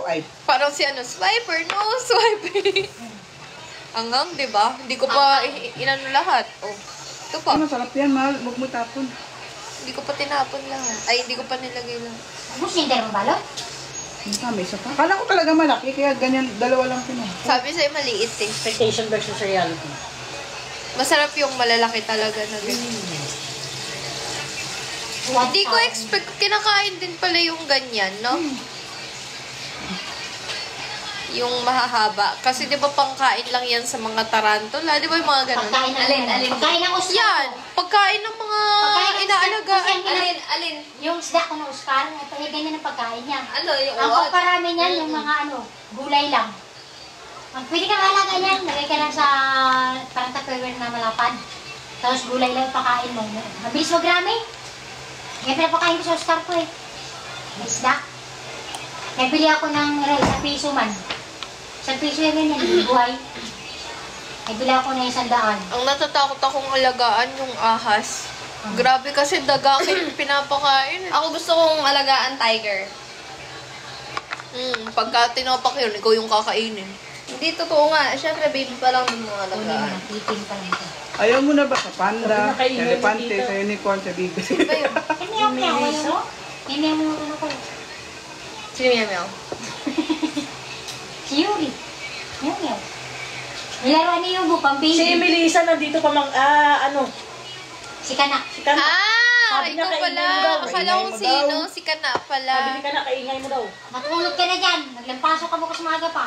Ay. Parang si ano, swiper, no, swiper. Angang, di ba? Hindi ko pa inano lahat. Oh, ito pa. Masarap yan, mahal. Huwag mo tapon. Hindi ko pa tinapon lahat. Ay, hindi ko pa nilagay lang. Gusto yung dalawang balot? May isa pa. Kala ko talaga malaki, kaya ganyan, dalawa lang pinag. Sabi sa'yo, maliit eh. Expectation versus reality. Masarap yung malalaki talaga na ganyan. Hindi ko expect, kinakain din pala yung ganyan, no? Yung mahahaba. Kasi di ba pangkain lang yan sa mga tarantula? Di ba yung mga ganun? Pagkain alin. Pagkain ng Oscar. Yan! Pagkain ng mga inaalagaan. Alin. Yung isda ko ng Oscar, ganyan ang pagkain niya. Ano yung Ang pagparami niyan, yung mga gulay lang. Pwede kang alaga niyan, lagay ka lang sa parang tupperware na malapad. Tapos gulay lang pakain mo. Mabilis magrami. Ngayon pinapakain ko sa Oscar ko eh. Isda. Nabili ako ng sa piso man. 1 piso yan ganyan, buhay. Nabili ako ng 100. Ang natatakot akong alagaan yung ahas. Grabe kasi dagakin pinapakain. Ako gusto kong alagaan tiger. Pagka tinapak yun, ikaw yung kakainin. Hindi totoo nga. Siyempre, baby pa lang din mga alagaan. Titin pa lang ito. Ayaw mo na ba sa panda, sa Sabi na elepante, kaingay sa unicorn, sa bibi? Ba yun? Hindi ako mo. Hindi mo ano ko. Sino yung meow? Si Yuri. Meow. Nilaruan niyo yung pang-baby. Si Melissa nandito pa Si Kana. Si Kana. Sabi niya, Ikaw kaingay pala. mo daw. Akala ko Kaingay mo sino. daw. Si Kana Sabi pala. ni Kana, kaingay mo daw. Matulog ka na dyan. Naglampaso ka bukas maaga pa.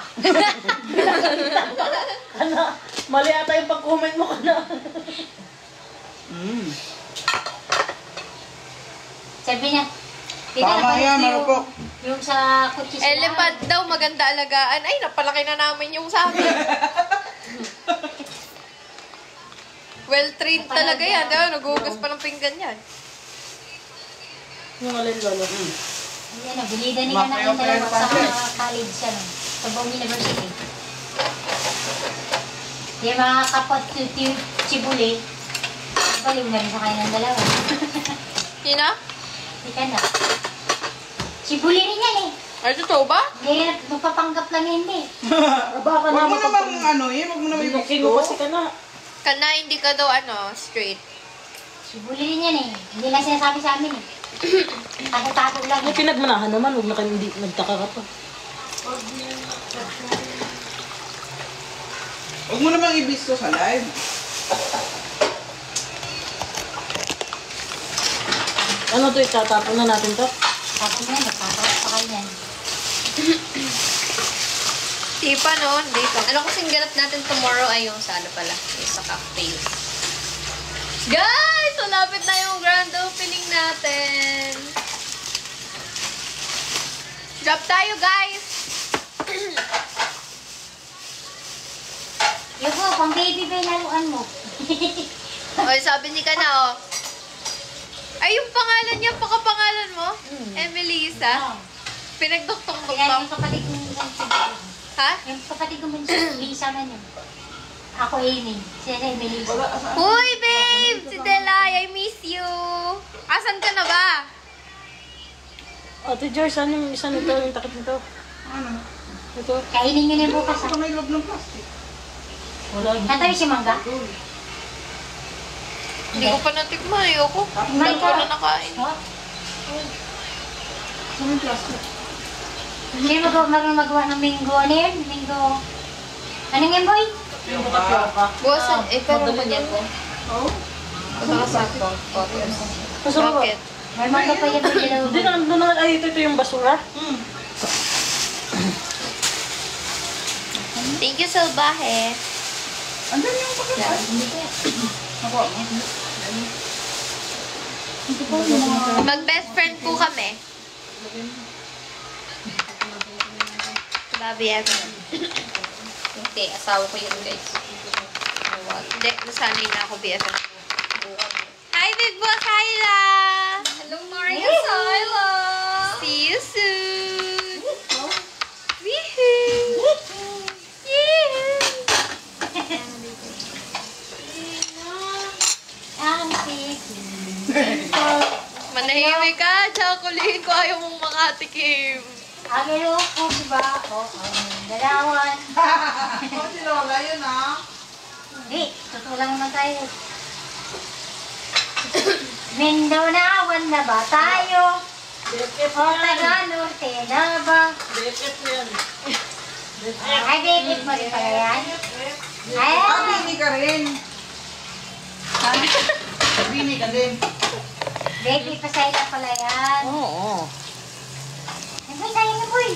Kana, mali ata yung pag-comment mo, Kana. Sabi niya, Tama yan, marupok. yung sa kutsi sila. Elephant daw, maganda alagaan. Ay, napalaki na namin yung sa amin. Well-trained talaga yan. Diba? Nagugas pa ng pinggan yan. Yung alin, lolo. Yan, nabilida ni Kana yung dalawa sa college siya. Sa Bong University. Yung mga kapot Chibuli, baliw na rin sa kanilang dalawa. Yun na? Hindi ka na. Chibuli rin yan eh. Ay, totoo ba? Hindi, magpapanggap lang hindi. Baka Huwag mo namang huwag mo namang King mo kasi ibisto. Kana. Kana, hindi ka daw straight. Chibuli rin yan eh. Hindi lang sinasabi sa amin eh. Tago-tago lang. May pinagmanahan naman, huwag na kayo hindi nagtaka ka pa. Huwag mo namang ibisto sa live. Ano to, itatapon na natin to? Tapos yan, nagtatawas pa kayo yan. Di pa noon, di pa. Ano kasing ganap natin tomorrow ay yung sa ano pala, yung sa cocktail. Guys! Malapit na yung grand opening natin. Drop tayo, guys! Yung po, pang baby ba yung laruan mo? Oy, sabi ni Kana, ay, yung pangalan niya, pakapangalan mo? Emelisa? Oo. Pinagduktong-duktong. Kaya yung kapatid ko Ha? yung kapatid ko Lisa man yun. Ako Amy. Siya na Melissa. Uy, babe! Si Delay, I miss you! Asan ka na ba? Ate Joyce, ano yung isa nito, yung takip nito? Ano? Ito. Kainin nyo na yung bukas. Ito may loob ng plastic. Wala. Natawi si Mangga? Hindi ko pa natikman, ayoko. Hindi ko na nakain. Oh? Ito may plastic. Hindi marunong magawa ng minggo. Ano yun? Minggo. Anong yan, boy? Yung tapioca. Buwasan, pero magyan ko. Oh? Baka sakto. Masarap. Bakit? May mangga pa yan. Hindi na, doon naman, ay, ito yung basura. Thank you, Salbahe. Andun yung pakita. Nakuha mo. Mag-best friend po kami. Babi, Okay, asawa ko yun guys. Hindi, nasanay na ako, BFF. Hi, Big Boss Hyla! Hello, Maria Sila! See you soon! Woohoo! Manahimik ka, chocolate ko ayaw mong makatikim. Agero ko, diba? Dalawan. Oh, si Lola yun ah. Hindi, totoo lang naman tayo. Mindanawan na ba tayo? BFF O yan. taga norte na ba? BFF yan. Ay, bibig mo rin pala yan. Ay, Bini ka rin. Ha? Bini ka din. baby pa sa'yo na pala yan. Oo. Ay, ba sa'yo na boy?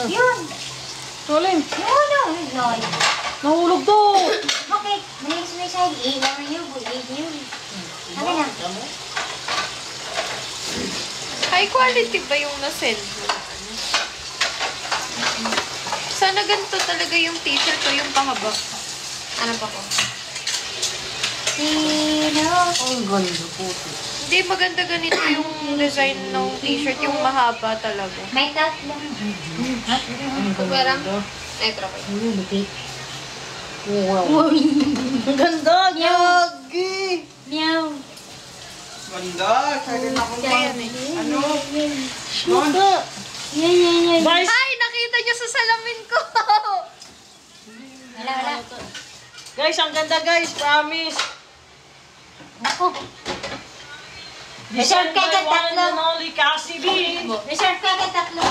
Yun. Tuling. Yun. Nahulog to. Okay, malinis mo yung sa'yo. Iwan mo yun, boy. Yun. Ano na? High quality ba yung na-send mo? Sana ganito talaga yung t-shirt ko, yung pahaba. Ano pa ko? Sino? Ang ganda po. Hindi, maganda ganito yung design ng t-shirt, yung mahaba talaga. May tatlong. Kuwera? Extra pa yun. Wow. Ang ganda. Gagi. Meow. Ganda. Excited na ako Yan doon. eh. Ano? Ganda. Yan. Guys. Ay, nakita niyo sa salamin ko! Wala. Guys, ang ganda guys. Promise. Ako. Designed by Reserve ka one tatlo. and only Cassie B. Reserve ka agad tatlo.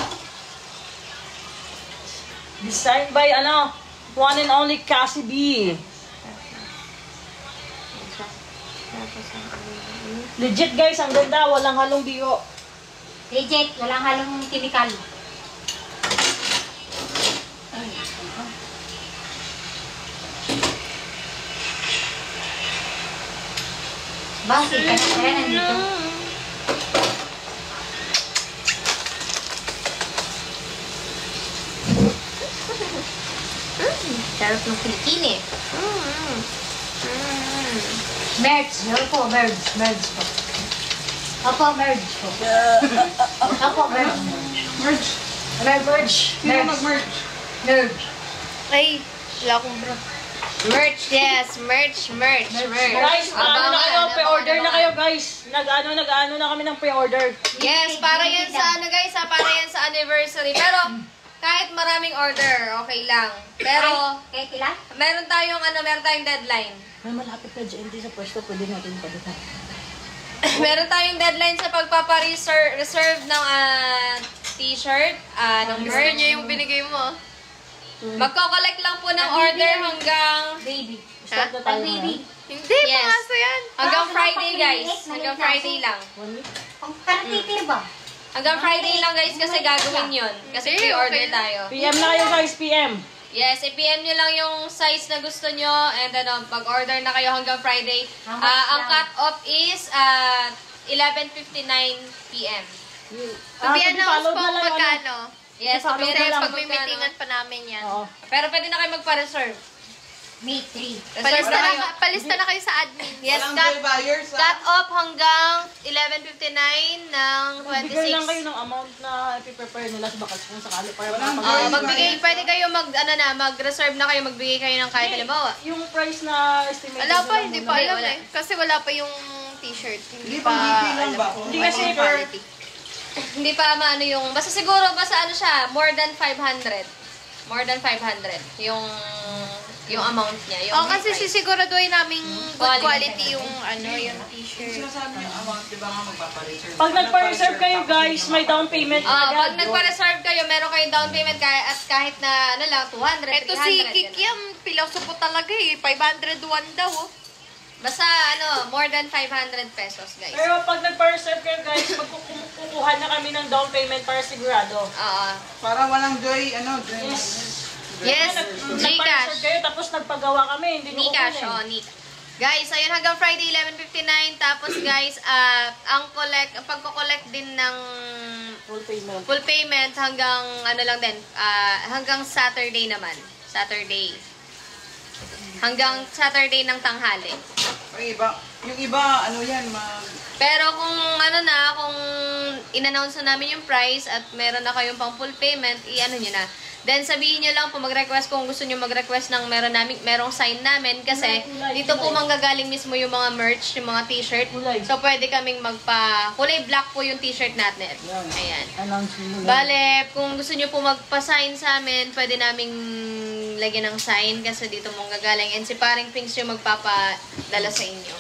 Designed by one and only Cassie B. Legit guys, ang ganda. Walang halong biyo. Legit, walang halong chemical. Bakit? Kaya nandito. Sarap ng kilikini. Merge. Yun po, merge. Merge po. Opo, merge po. Opo, merge. Merge. Merge. Sino mag-merge? Merge. Ay, wala akong bra. Merch, yes. Merch. Guys, ano na kayo? Pre-order na kayo guys. Nag-ano na kami ng pre-order. Yes, para yan sa ano guys, para yan sa anniversary. Pero, kahit maraming order, okay lang. Pero, Kaya kailan? meron tayong deadline. May malapit na GNT sa pwesto. Pwede natin palitan. Meron tayong deadline sa pagpapa-reserve ng t-shirt, ng merch. Gusto niya yung binigay mo. Magko-collect lang po ng order hanggang... Baby. Start na tayo Baby. Hindi, Yes. pangaso yan. Hanggang Pangaso Friday, lang, guys. maliit, Hanggang maliit Friday lang. 1 week. Ang karatitir ba? Hanggang Friday lang, guys, kasi gagawin yun. Kasi pre-order tayo. PM na kayo guys, PM. Yes, i-PM nyo lang yung size na gusto nyo and mag-order na kayo hanggang Friday. How much Ang lang? cut-off is 11:59 p.m. I-follow na lang, Magkano? Yes, I-follow kasi na lang. pag-meetingan pa namin yan. Oo. Pero pwede na kayo magpa-reserve. May 3. Reserve na kayo. Palista na kayo sa admin. Yes, Walang joy buyers ah. cut-off hanggang 11:59 ng 26. Bigay lang kayo ng amount na ipiprepare nila sa bakas kung sakali para Walang mapag- Pwede kayo mag-reserve na kayo, magbigay kayo ng kahit halimbawa. Yung price na estimated Wala pa, nila hindi muna. pa alam wala. eh. Kasi wala pa yung t-shirt. Hindi pa BP lang ba? Hindi kasi quality. Hindi pa maano yung, basta siguro, basta ano siya, more than 500. More than 500. Yung amount niya. Yung Oh, kasi price. sisiguraduhin namin good Quality. quality yung yung Yung t-shirt. sinasabi niyo amount, di ba nga magpapareserve? Pag nagpa-reserve kayo guys, may down payment Pag agad. nagpa-reserve kayo, meron kayong down payment at kahit na ano lang, 200, 300. Ito si ganun. Kikiam, piloso po talaga eh. 501 daw oh. Basta more than 500 pesos, guys. Pero pag nagpa-reserve kayo guys, magkukuha na kami ng down payment para sigurado. Oo. Para walang joy, joy. Yes, Nagpa-reserve Gcash. kayo tapos nagpagawa kami, hindi ko Gcash, kukunin. Guys, ayun hanggang Friday 11:59. Tapos guys, ang pagko-collect din ng Full payment. full payment hanggang ano lang din, hanggang Saturday naman. Saturday. Hanggang Saturday ng tanghali. Yung iba, yan, Pero kung kung in-announce na namin yung price at meron na kayong pang full payment, i-ano nyo na. Then sabihin nyo lang po mag-request kung gusto nyo mag-request ng merong sign namin kasi dito po manggagaling mismo yung mga merch, yung mga t-shirt. So pwede kaming kulay black po yung t-shirt natin. Ayan. Bale, kung gusto nyo po magpa-sign sa amin, pwede naming lagyan ng sign kasi dito manggagaling. And si Paring Pinks yung magpapadala sa inyo.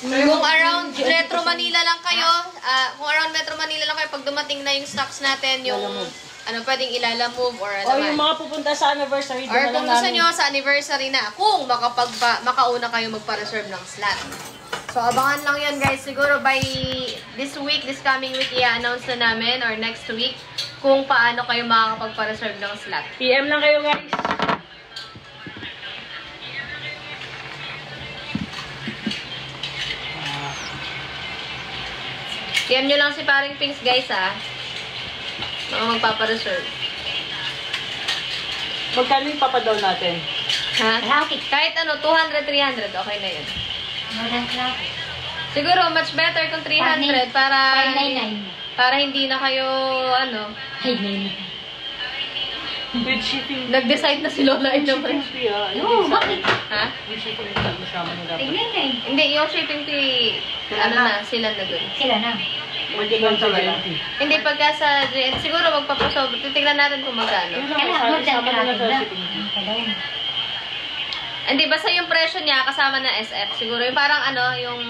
Kung around Metro Manila lang kayo, pag dumating na yung stocks natin, yung pwedeng ilalamove or ano O yung mga pupunta sa anniversary, or doon na kung lang gusto namin. nyo sa anniversary na, kung makauna kayo magpa-reserve ng slot. So, abangan lang yan guys. Siguro by this coming week, i-announce na namin or next week kung paano kayo makakapagpa-reserve ng slot. PM lang kayo guys. PM nyo lang si Paring Pinks guys mga magpapa-reserve. Magkano yung papadown natin? Ha? Kalahati. Kahit 200, 300, okay na yun. More than kalahati. Siguro, much better kung 300 para 599. hindi na kayo, 599. With shipping. nag-decide na si Lola naman. Fee, Oo, bakit? Ha? With shipping fee, masama nyo dapat. 599. Hindi, yung shipping fee, sila na dun. Sila na. Pwede lang sa GNT. Hindi, pagka sa GN, siguro magpapasob, titignan natin kung magkano. Yun Kaya lang, more than sama nyo na kalahati sa na. shipping fee. Kalahati. Hindi, basta yung presyo niya kasama na SF. Siguro yung parang yung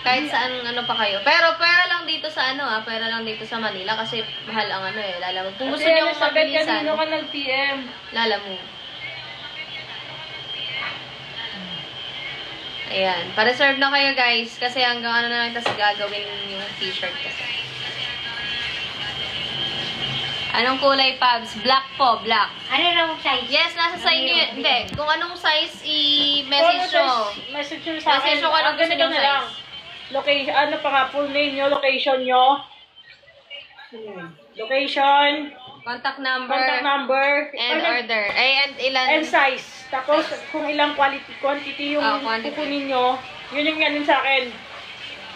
kahit saan pa kayo. Pero pera lang dito sa pera lang dito sa Manila kasi mahal ang lalamove. Kung gusto niyo mabilisan, kanino ka nag-PM? lalamove. Ayan, pa-reserve na kayo guys kasi hanggang na lang tas gagawin yung t-shirt kasi. Anong kulay, Pabs? Black po, black. Ano raw ang size? Yes, nasa sa inyo yun. Hindi, kung anong size, i-message nyo. Message nyo sa akin. Message nyo kung anong gusto Ganito nyong na lang. size. Location, full name nyo, location nyo. Location, Contact number, contact number, and order. And ilan? and size. Tapos, kung ilang quantity yung quantity. kukunin nyo, yun yung ganin sa akin.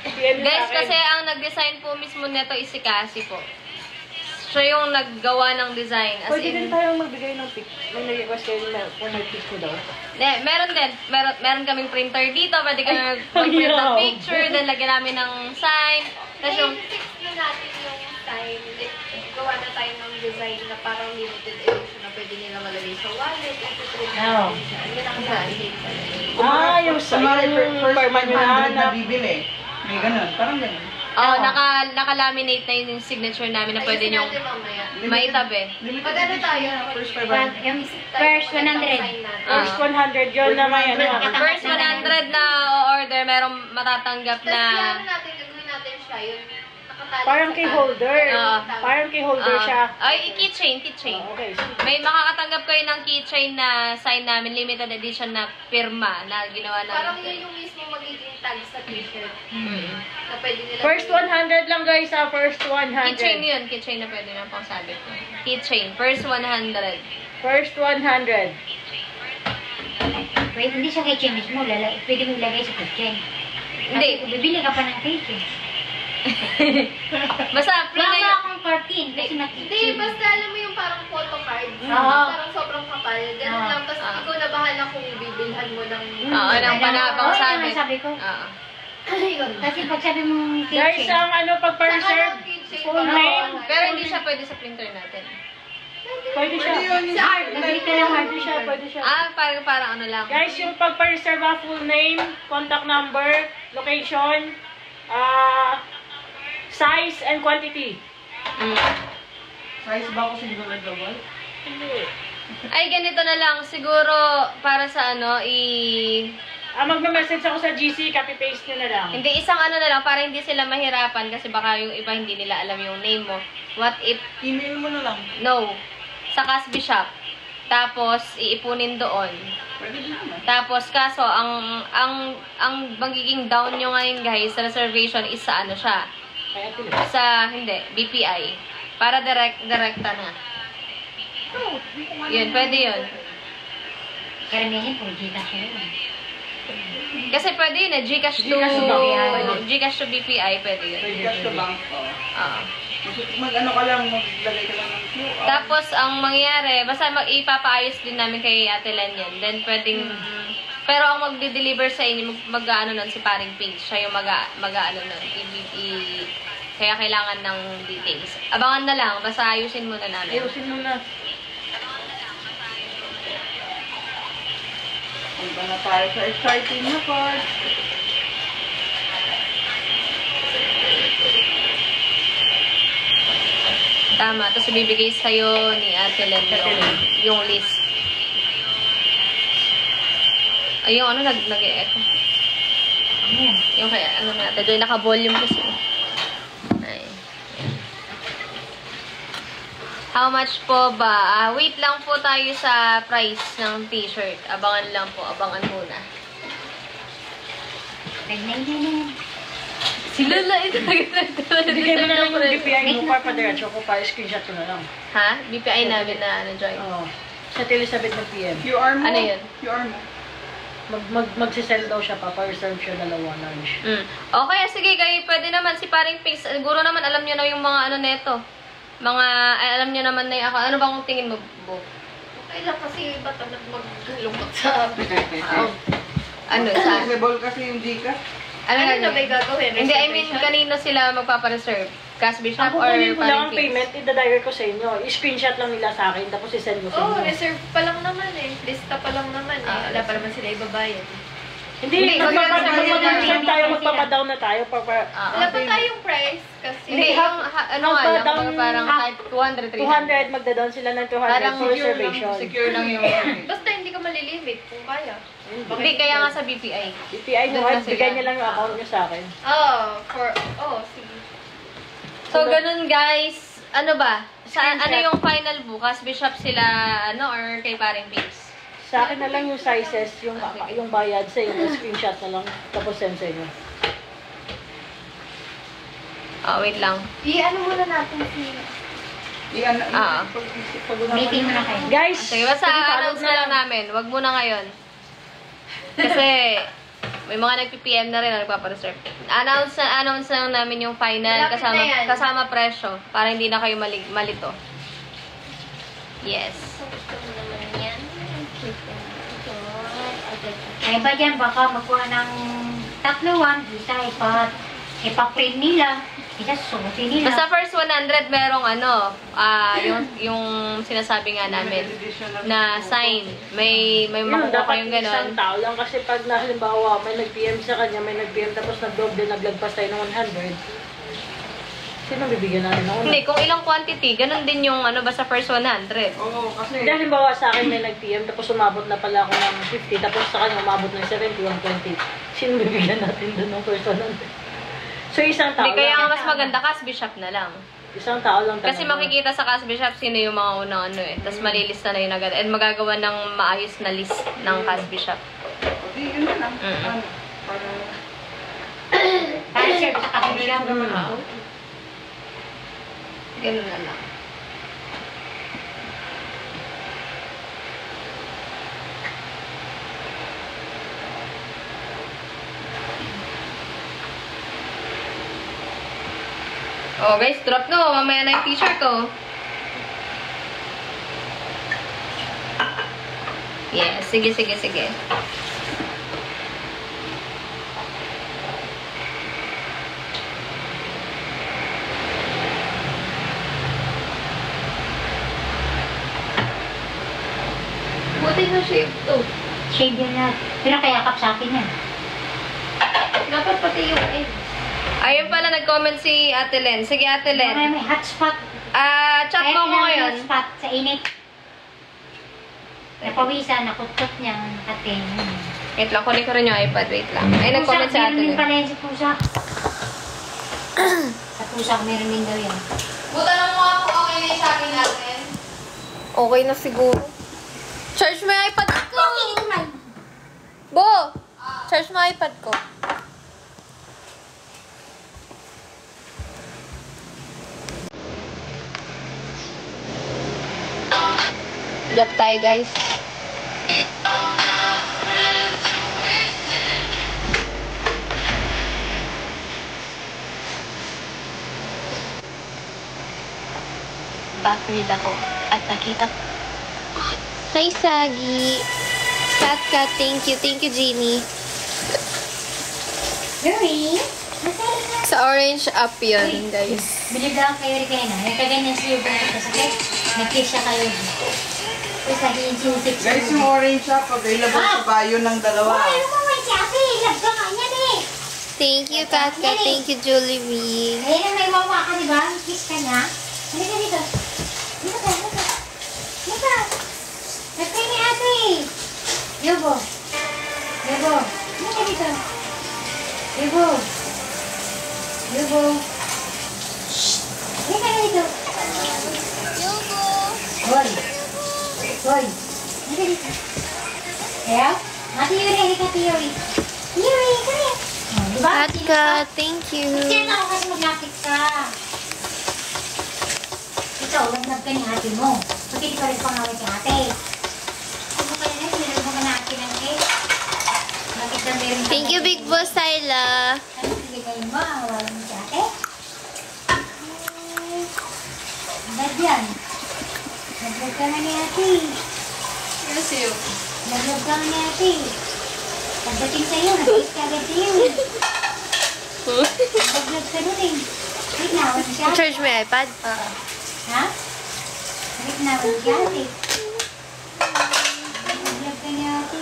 PM nyo Guys, sa akin. kasi ang nag-design po mismo nito is si Cassie po. Siya yung naggawa ng design. As Pwede din in, tayong magbigay ng pic. May nag-request kayo kung may pic ko daw. meron din. Meron kaming printer dito. Pwede kami mag-print ng picture. Then lagyan namin ng sign. Tapos yung... na natin yung sign. Gawa na tayo ng design na parang limited edition na pwede nila malagay sa wallet. Oo. Yun ang design. Yung Kunwari, first perman 500 nyo na na. bibili. May ganun. Parang ganun. Oh, naka-laminate na yung signature namin na pwede nyong maitabi. Pag ano tayo, First 500. Yung first 100. First 100 yun na may ano. First 100 na order, merong matatanggap Tapos na... yan natin, gagawin natin siya, yung nakatali Parang sa key tali. holder. Oo. Parang key holder siya. Ay, keychain. Okay. May makakatanggap kayo ng keychain na sign namin, limited edition na pirma na ginawa Parang namin. yun yung mismo magiging tag sa t-shirt. Na pwede nila First 100 lang guys First 100. Keychain yun. Keychain na pwede na pang sabit. Keychain. First 100. First 100. Pwede hindi siya kay Chen mismo. Pwede mo ilagay sa kitchen. Hindi. Kasi bibili ka pa ng kitchen. Basta, Wala play ba akong curtain? Kasi Hindi, nakitchen. basta alam mo yung parang photo card. Oo. Parang sobrang kapal. Ganun Oo. lang. Tapos ikaw na bahala kung bibilhan mo ng... Oo, ng panabang Oo, sabit. yung sabi ko. Oo. Ayun. Kasi pag sabi mong Guys, kitchen. ang pag-reserve, full name. Pero hindi siya pwede sa printer natin. Pwede siya. Pwede yun. Sa art, nabili ka lang art Pwede siya, pwede siya. Parang ano lang. Guys, yung pag-reserve full name, contact number, location, size, and quantity. Size ba ako siguro na double? Hindi. Ay, ganito na lang. Siguro, para sa Magme-message ako sa GC, copy-paste nyo na lang. hindi, isang na lang, para hindi sila mahirapan kasi baka yung iba hindi nila alam yung name mo. What if, Email mo na lang. no, sa Casby Shop. Tapos, iipunin doon. Pwede din naman. Tapos, kaso, ang magiging down nyo ngayon, guys, sa reservation is sa siya. Kaya tuloy. Sa, hindi, BPI. Para direkta na. Yun, pwede yun. Karamihan po, Gcash na yun. Kasi pwede yun Gcash to BPI, pwede yun. Pwede cash to bank. Oo. Oo. Mag-ano ka lang, maglagay ka lang ng QR. Tapos, ang mangyayari, basta ipapaayos din namin kay Ate Len yan. Then, pwedeng... Pero ang magde-deliver sa inyo, mag-ano nun si Paring Pink. Siya yung mag-ano nun. Kaya kailangan ng details. Abangan na lang, basta ayusin muna namin. Ayusin mo na. Iba na tayo sa exciting na part. Tama. Tapos bibigay sa'yo ni Ate Len yung list. Ay, yung ano, nag-e-echo. Yung kaya, ano natin, doon naka-volume kasi. Ay. How much po ba? Wait lang po tayo sa price ng t-shirt. Abangan lang po, abangan muna. Sila lang ito. Hindi kayo na lang yung BPI mo pa diretso ko pa, screenshot ko na lang. Ha? BPI namin na join. Oo. Sa Elizabeth ng PM. QR mo? Ano yun? QR mo. Magsisell daw siya pa, pa-reserve siya dalawa lunch. Okay, sige kayo, pwede naman si Paring Pink. Siguro naman alam niyo na yung mga ano neto. Alam niyo naman na yung ako. Ano bang tingin mo, Bo? Okay lang kasi ba't naman maglumot sa Ano, sa... Flexible kasi yung Gcash. Ano Ano nga na may gagawin? Hindi, I mean, kanino sila magpapareserve? Cash Ang Bishop or kukunin ko lang ang Paring Pink? payment, ida-direct ko sa inyo. I-screenshot lang nila sa akin, tapos i-send ko sa Oo, inyo. reserve pa lang naman eh. Lista pa lang naman eh. Wala pa naman sila ibabayad. Hindi, magpapadown tayo, magpapadown na tayo. Wala pa tayong price kasi... Hindi, yung, ano nga lang, Magpa-down- parang kahit 200, 300. 200, magda-down sila ng 200 Parang for reservation. Secure lang yung... Basta hindi ka malilimit kung kaya. Hindi, kaya nga sa BPI. BPI mo, Doon na sila. bigay niya lang yung account niya sa akin. Sige. So, ganun guys. Ano ba? Ano yung final bukas? Bishop sila, ano, or kay Paring Pinks? Sa akin na lang yung sizes, yung bayad sa inyo, screenshot na lang, tapos send sa inyo. Wait lang. I-ano muna natin si... Meeting mo na kayo. Guys, Sige, basta announce na lang namin. Wag muna ngayon. Kasi, may mga nagpi-PM na rin na nagpapareserve. Announce na lang namin yung final Malapit na yan. kasama presyo para hindi na kayo malito. Yes. Gusto mo naman yan. Ay ba dyan, baka magkuha ng 3, isa ipa-print nila, isa susutin nila. Basta first 100 merong ano, yung sinasabi nga namin na sign. May yun, makukuha dapat kayong isang ganon. tao lang kasi pag halimbawa may nag-PM sa kanya, may nag-PM tapos nag-double, naglagpas tayo ng 100. Sino bibigyan natin ng Hindi, kung ilang quantity, ganon din yung ano, basta first 100. Oo, kasi... Hindi, halimbawa sa akin may nag-PM tapos umabot na pala ako ng 50 tapos sa kanya umabot ng 70, 120. Sino bibigyan natin doon ng first 100? So isang tao Hindi, kaya nga lang. mas maganda cash bishop na lang. Isang tao lang talaga. Kasi makikita sa cash bishop sino yung mga unang ano eh. Tapos malilista na yun agad. And magagawa ng maayos na list ng cash bishop. Di, yun na lang. Ano, para... Para share sa kabila mo. Ganun na lang. Oh guys, drop no. Mamaya na yung t-shirt ko. Yeah, sige. Buti na shape to. Shade yun na. Pero kayakap sa akin yan. Dapat pati yung egg. Ayun pala, nag-comment si Ate Len. Sige, Ate Len. May hotspot. Chat mo ko ngayon. Hotspot sa init. Napawisan, nakutkot niya. Ate. Wait lang, kunin ko rin yung iPad. Wait lang. Ay, nag-comment si Ate Meron din Len. pala yan sa pusa. Sa pusa, meron din daw yan. Buta lang mo ako, okay na yung sa akin natin. Okay na siguro. Charge mo yung iPad ko! Bo! Charge mo yung iPad ko. Drop tayo, guys. Backread ako. Nakita. Hi, Sagi. Kat, thank you. Thank you, Jeannie. Gary, Sa orange up yun, guys. bilib lang kayo rin kayo na. Yung kaganyan siya yung bukit sa sakit. Nag-kiss siya kayo. Tapos lagi yung sinisik siya. Guys, yung orange shop, available sa bayo ng dalawa. Oh, ano mo man siya? Ate, love ka nga niyan eh. Thank you, Kat. Thank you, Julie V. Ayun ang may wawa ka, di ba? Kiss ka niya. Halika dito. Dito ka, dito. Dito. Nagkay ni ate. Yobo. Yobo. Halika dito. Yobo. Yobo. Shhh. Halika na dito. Yogo. Hoy. Hoy. Halika dito. Ayaw? Ate Yuri, halika Ate Yuri. Yuri, kaya. Oh, diba? Kat, thank you. Kaya ako kasi maglapit ka. Ikaw, lagnab ka ni ate mo. Bakit di pa rin pangawin kay ate? Ano ka na sinilog mo ka na ate ng cake? Bakit na meron ka Thank you, Big Boss Tyla. Ano sinigay mo? Awalan mo si ate? Bad yan. Lagnab ka na ni ate. Yes, you. Lagnab ka na ni ate. Pagdating sa'yo, nag-kiss ka agad sa'yo. Lagnab ka nun eh. Wait na, wala si ate. Charge mo yung iPad? Ha? Balik na ako si ate. Nag-vlog ka niya ate.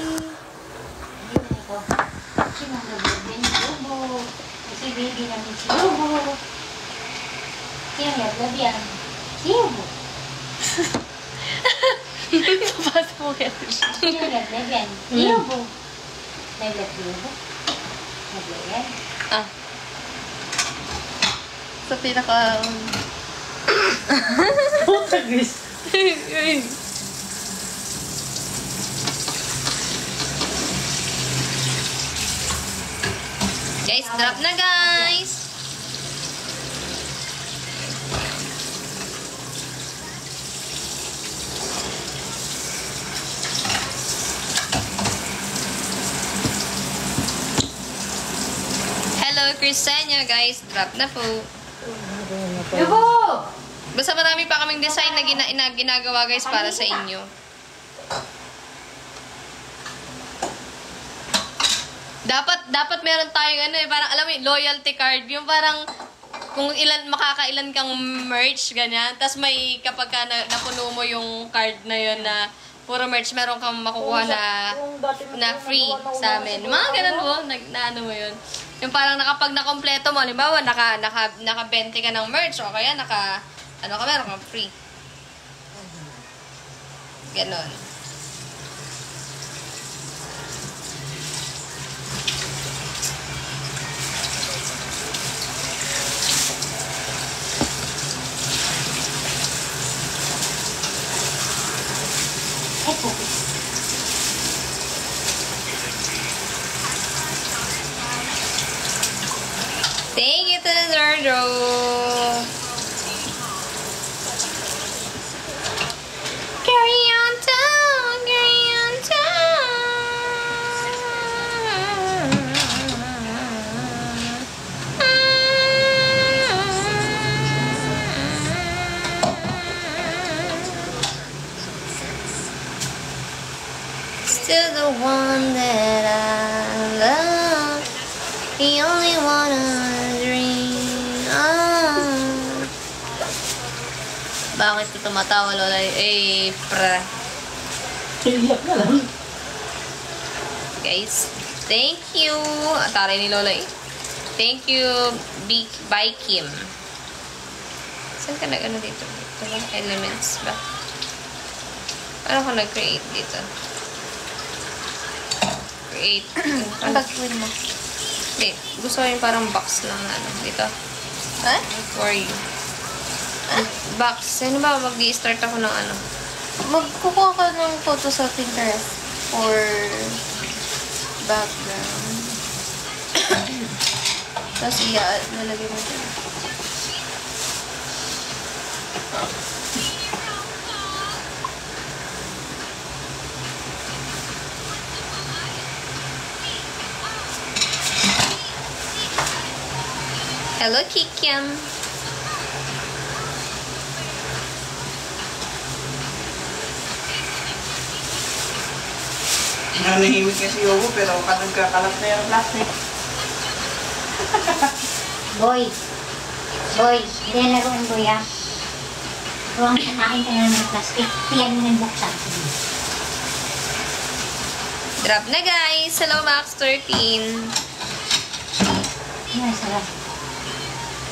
Ayun ito. Sino ang nag-vlog din si Lobo? Kasi baby namin si Lobo. Sino ang nag-vlog yan? Si Lobo. Papasok mo kaya. Sino ang nag-vlog yan? Si Lobo. Nag-vlog si Lobo? Nag-vlog yan? Ah. Sa pinaka... Putagis. Guys, drop na guys! Hello, Christenia guys. Drop na po. Lobo! Basta marami pa kaming design na ginagawa guys para sa inyo. Dapat meron tayong ano eh, parang alam mo yung loyalty card, yung parang kung makakailan kang merch, ganyan. Tapos may kapag ka napuno mo yung card na yun na puro merch, meron kang makukuha na free sa amin. Mga ganun mo, na ano mo yun. Yung parang kapag nakompleto mo, halimbawa, naka 20 ka ng merch, o kaya meron kang free. Ganon. Eto. Thank you to the Zordo. Carry on town, carry on Still the one that I love, the only one I dream of. Bakit ka tumatawa, Lola? Iyak na lang. Guys, thank you. Taray ni Lola eh. Thank you, by Kim. Saan ka nag-ano dito? Ito ba? Elements ba? Paano ko nag-create dito? Create. Ang baguhin mo. Hindi. Gusto ko yung parang box lang na ano. Dito. Ha? For you. Box. Sino ba? Mag-i-start ako ng ano? Magkukuha ka ng photo sa Pinterest or background. Tapos nalagay mo dyan. Hello, Kikiam. Nanahimik kasi Yogo pero nagkakalat na yung plastic. Boy. Boy, hindi yan laruan, boy, ha? Huwag kanain ka na ng plastic. Tiyan mo ng buksan. Drop na guys. Hello Max 13. Yan, sarap.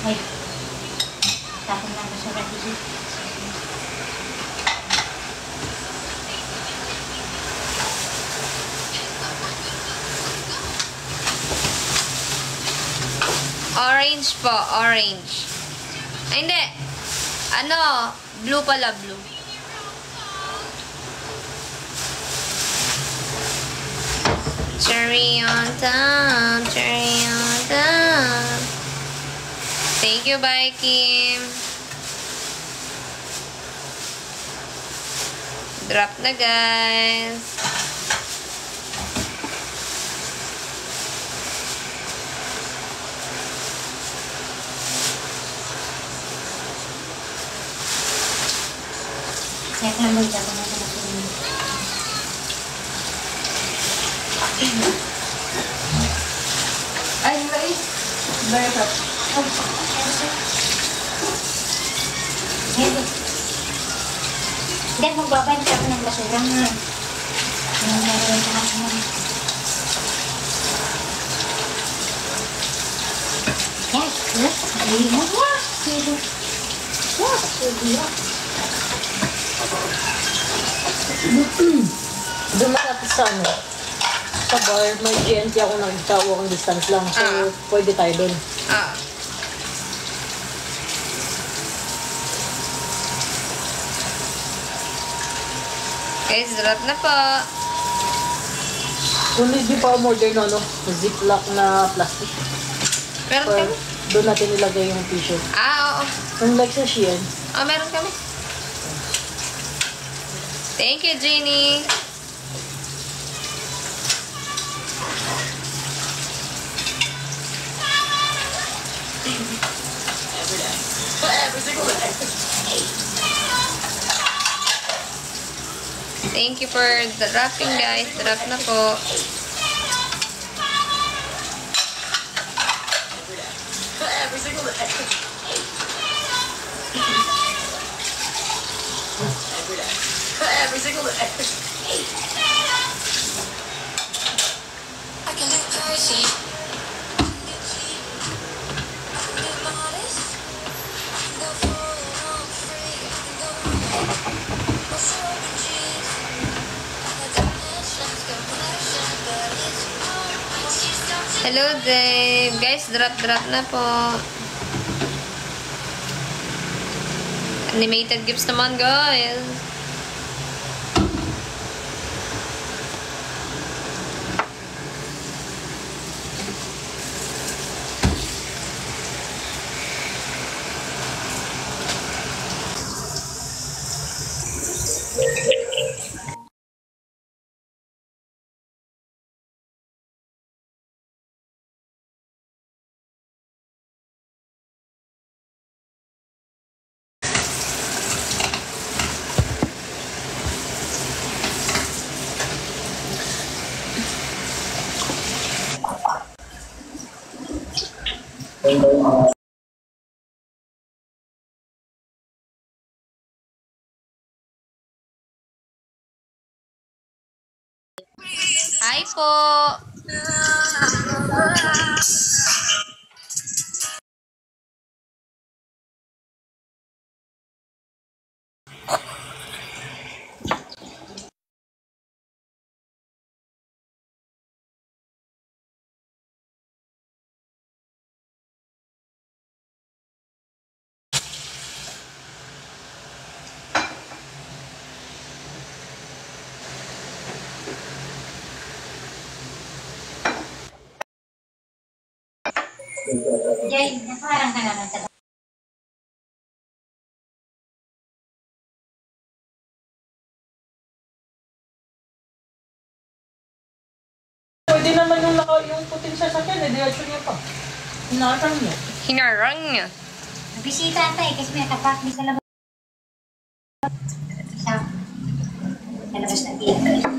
Ay. Tapon lang ko sa radyo. Orange po, orange. Ay, hindi. Ano, blue pala, blue. Cherry on top, cherry on top. Thank you, bye, Kim. Drop na, guys. Check lang, boy. Tapon na ito na sulit. Ay, Rais. Dahil sa... Hindi, magbabalik ako ng basura nga. Yung meron sa akin. Yes, yes. Hindi mo. Yes, sige. Yes, sige. Doon malapit sa ano, sa bar, may GNT ako nakita, walking distance lang. So, pwede tayo doon. Ah. Guys, drop na po. Kung hindi pa umorder na ano, ziplock na plastic. Meron Or kami? doon natin ilagay yung t-shirt. Ah, oo. Yung like sa Shein, Ah, meron kami. Thank you, Jeannie. Thank you for dropping, guys. Drop na po. Hello, Dave. Guys, drop na po. Animated gifts naman, guys. Hi po. Jay, naparang ka naman sa pwede naman yung puting sasakyan, diretso niya pa. Hinarang niya. Hinarang niya. bisita tayo kasi may kapak di sa labas. Sa labas na tiyan.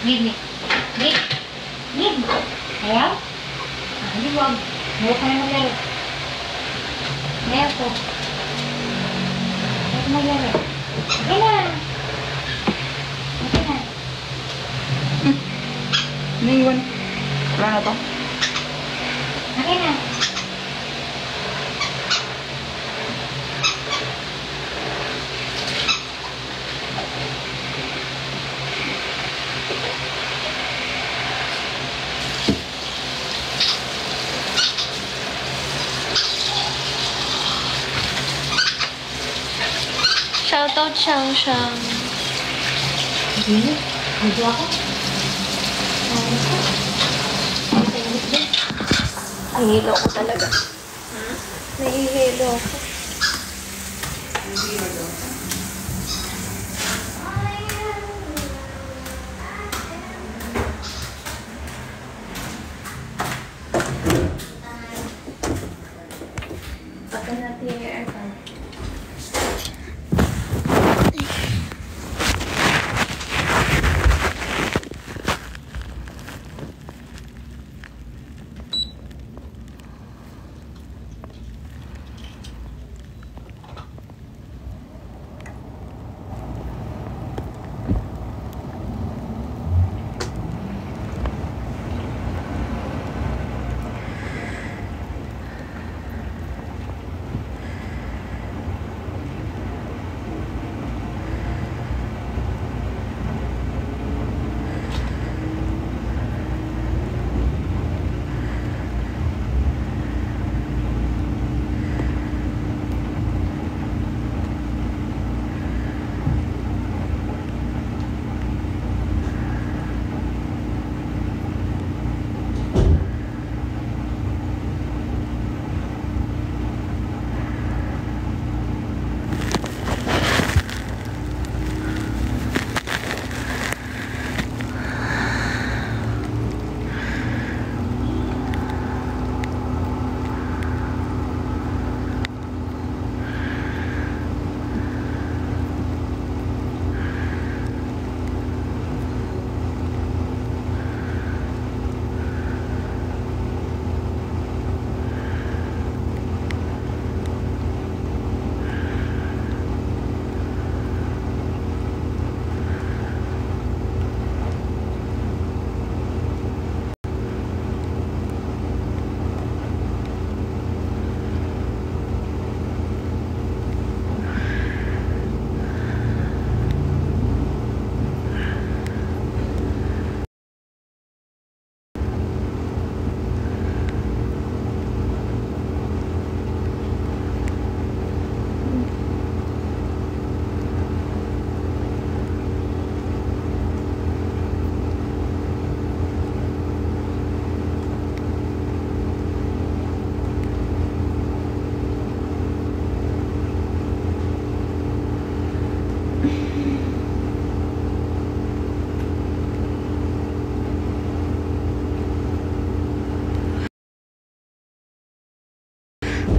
Give me. Give. Give. Ayaw? Hindi wag. Ayaw ka na maglaro. Ayaw ko. Ayaw ko maglaro. Okay na. Okay na. Iniwan. Wala na to. Okay na. Shoutout Shang Shang. Hindi. Hindi ako. Ayos ko. Ayos din. Nahihilo ko talaga. Nahihilo ako. Hindi na daw. Pagka natin yung aircon.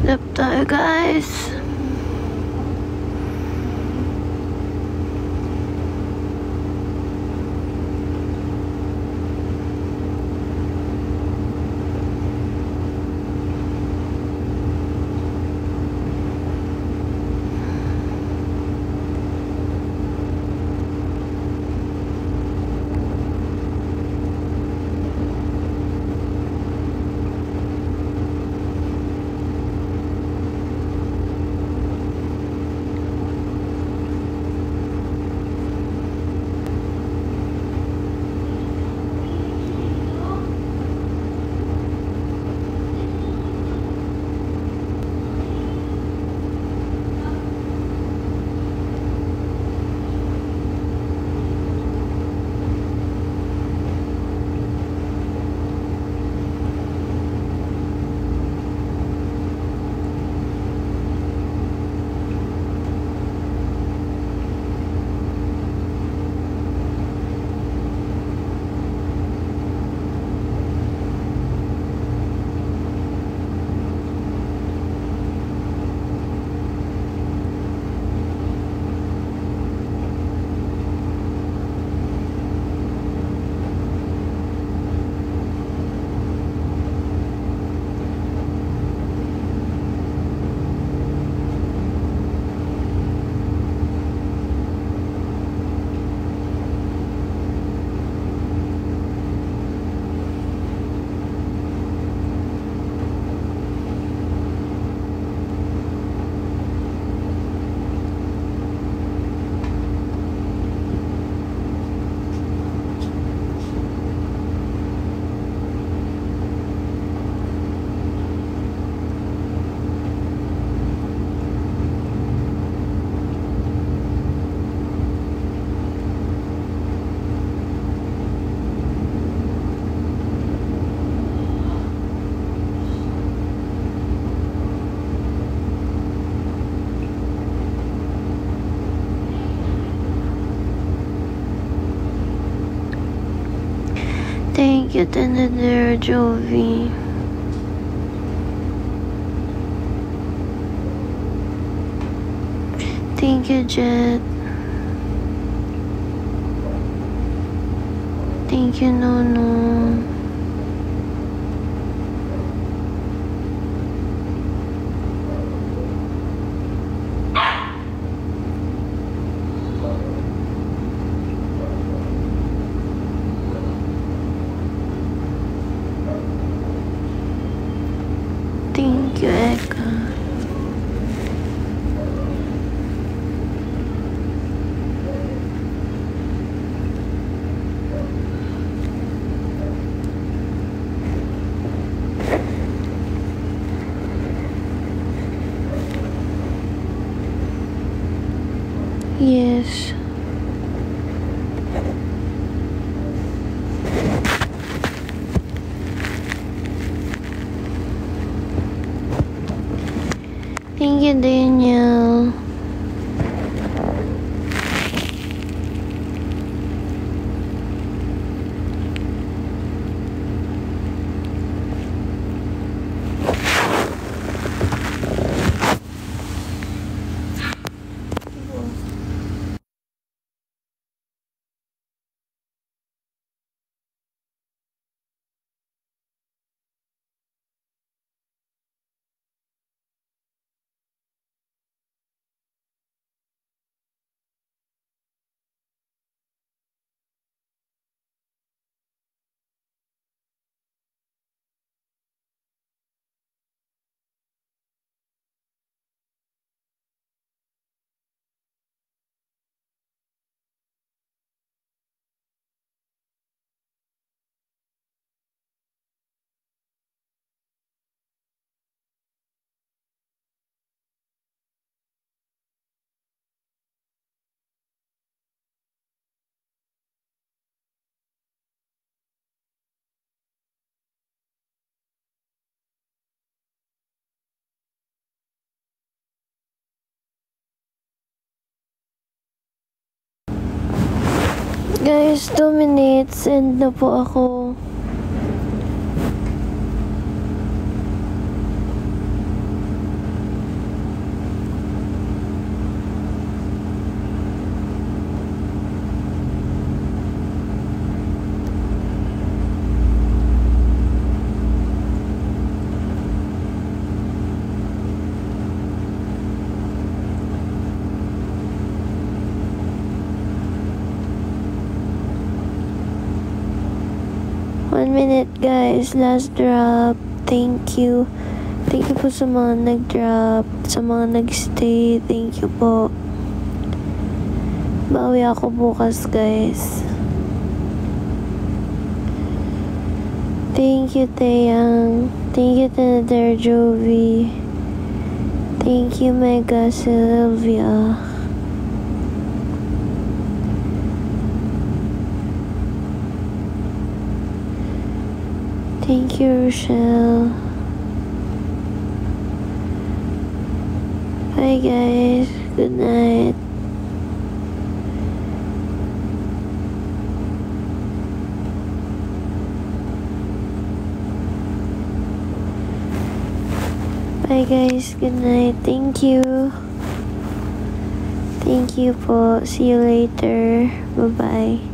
Lap tayo guys. Thank you, Tender Jovi. Thank you, Jet. Thank you, Nono. Thank you, Eka. Yes. Thank you, Daniel. Guys, 2 minutes and na po ako. Minute guys, last drop. Thank you. Thank you po sa mga nag-drop, sa mga nag-stay. Thank you po. Bawi ako bukas guys. Thank you, Taeyang. Thank you, Tender Jovi. Thank you, Mega Sylvia. Thank you, Rochelle. Bye, guys. Good night. Bye, guys. Good night. Thank you. Thank you po. See you later. Bye-bye.